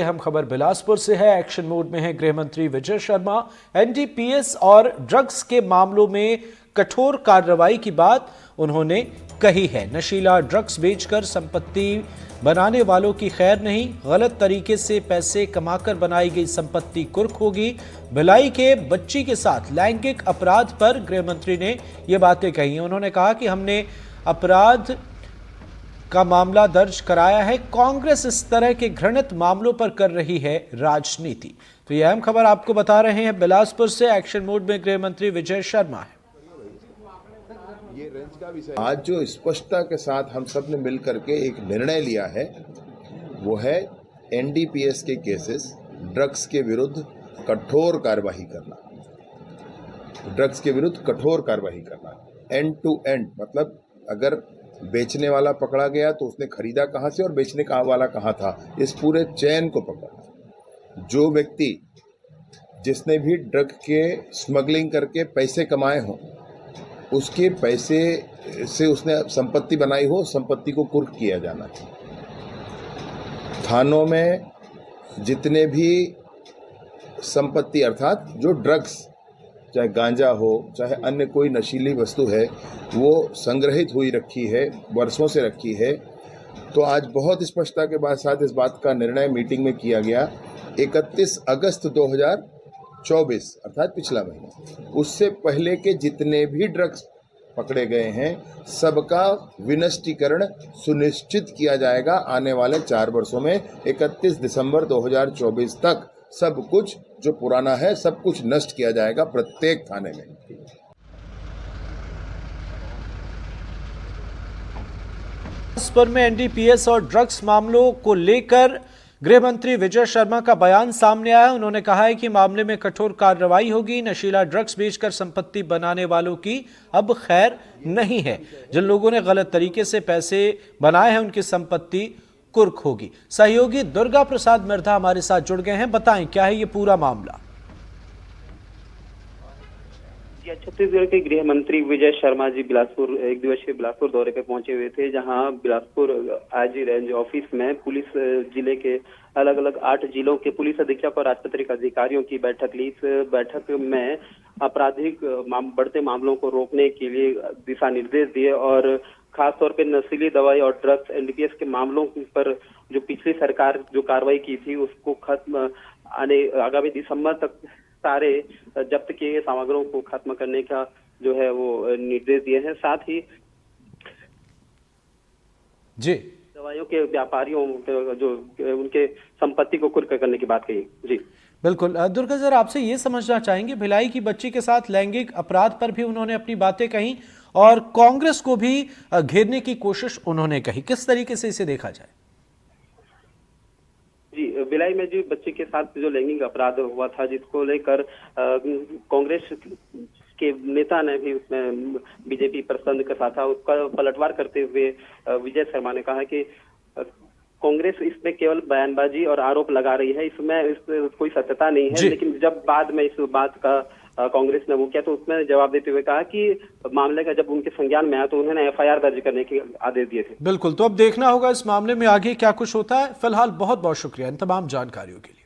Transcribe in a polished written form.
हम खबर बिलासपुर से है। एक्शन मोड में है गृह मंत्री विजय शर्मा। एनडीपीएस और ड्रग्स के मामलों में कठोर कार्रवाई की बात उन्होंने कही है। नशीला ड्रग्स बेचकर संपत्ति बनाने वालों की खैर नहीं, गलत तरीके से पैसे कमाकर बनाई गई संपत्ति कुर्क होगी। भिलाई के बच्ची के साथ लैंगिक अपराध पर गृह मंत्री ने ये बातें कही। उन्होंने कहा कि हमने अपराध का मामला दर्ज कराया है। कांग्रेस इस तरह के घृणित मामलों पर कर रही है राजनीति। तो यह अहम खबर आपको बता रहे हैं बिलासपुर से। एक्शन मोड में गृह मंत्री विजय शर्मा है। आज जो स्पष्टता के साथ हम सब ने मिलकर के एक निर्णय लिया है वो है एनडीपीएस के केसेस, ड्रग्स के विरुद्ध कठोर कार्रवाई करना। ड्रग्स के विरुद्ध कठोर कार्रवाई करना, एंड टू एंड, मतलब अगर बेचने वाला पकड़ा गया तो उसने खरीदा कहाँ से और बेचने का वाला कहाँ था, इस पूरे चैन को पकड़ना। जो व्यक्ति जिसने भी ड्रग के स्मगलिंग करके पैसे कमाए हों, उसके पैसे से उसने संपत्ति बनाई हो, संपत्ति को कुर्क किया जाना चाहिए। थानों में जितने भी संपत्ति अर्थात जो ड्रग्स, चाहे गांजा हो चाहे अन्य कोई नशीली वस्तु है, वो संग्रहित हुई रखी है, वर्षों से रखी है, तो आज बहुत स्पष्टता के बाद साथ इस बात का निर्णय मीटिंग में किया गया। 31 अगस्त 2024 अर्थात पिछला महीना, उससे पहले के जितने भी ड्रग्स पकड़े गए हैं सबका विनष्टीकरण सुनिश्चित किया जाएगा। आने वाले 4 वर्षों में 31 दिसंबर 2024 तक सब कुछ जो पुराना है सब कुछ नष्ट किया जाएगा प्रत्येक थाने में। इस पर में एनडीपीएस और ड्रग्स मामलों को लेकर गृह मंत्री विजय शर्मा का बयान सामने आया। उन्होंने कहा है कि मामले में कठोर कार्रवाई होगी। नशीला ड्रग्स बेचकर संपत्ति बनाने वालों की अब खैर नहीं है। जिन लोगों ने गलत तरीके से पैसे बनाए हैं उनकी संपत्ति कुर्क होगी। सहयोगी दुर्गा प्रसाद मिर्धा हमारे साथ जुड़ गए हैं। बताएं क्या है ये पूरा मामला। छत्तीसगढ़ के गृह मंत्री विजय शर्मा जी बिलासपुर एक दिवसीय बिलासपुर दौरे पे पहुंचे हुए थे, जहां बिलासपुर आईजी रेंज ऑफिस में पुलिस जिले के अलग अलग 8 जिलों के पुलिस अधीक्षक और राजपत्रित अधिकारियों की बैठक ली। इस बैठक में आपराधिक बढ़ते मामलों को रोकने के लिए दिशा निर्देश दिए और खासतौर पे नशीली दवाई और ड्रग्स एनडीपीएस के मामलों पर जो पिछली सरकार जो कार्रवाई की थी उसको खत्म आगामी दिसंबर तक सारे जब्त किए गए सामग्रियों को खत्म करने का जो है वो निर्देश दिए हैं। साथ ही जी दवाइयों के व्यापारियों जो उनके संपत्ति को कुर्क करने की बात कही। जी बिल्कुल। दुर्गा सर, आपसे ये समझना चाहेंगे, भिलाई की बच्ची के साथ लैंगिक अपराध पर भी उन्होंने अपनी बातें कही और कांग्रेस को भी घेरने की कोशिश उन्होंने कही। किस तरीके से इसे देखा जाए? जी, भिलाई में जो बच्चे के साथ जो लैंगिक अपराध हुआ था, जिसको लेकर कांग्रेस के नेता ने भी उसमें बीजेपी प्रसन्न कसा था, उसका पलटवार करते हुए विजय शर्मा ने कहा कि कांग्रेस इसमें केवल बयानबाजी और आरोप लगा रही है, इसमें कोई सत्यता नहीं है। लेकिन जब बाद में इस बात का कांग्रेस ने वो किया तो उसमें जवाब देते हुए कहा कि मामले का जब उनके संज्ञान में आया तो उन्होंने एफआईआर दर्ज करने के आदेश दिए थे। बिल्कुल, तो अब देखना होगा इस मामले में आगे क्या कुछ होता है। फिलहाल बहुत बहुत शुक्रिया इन तमाम जानकारियों के लिए।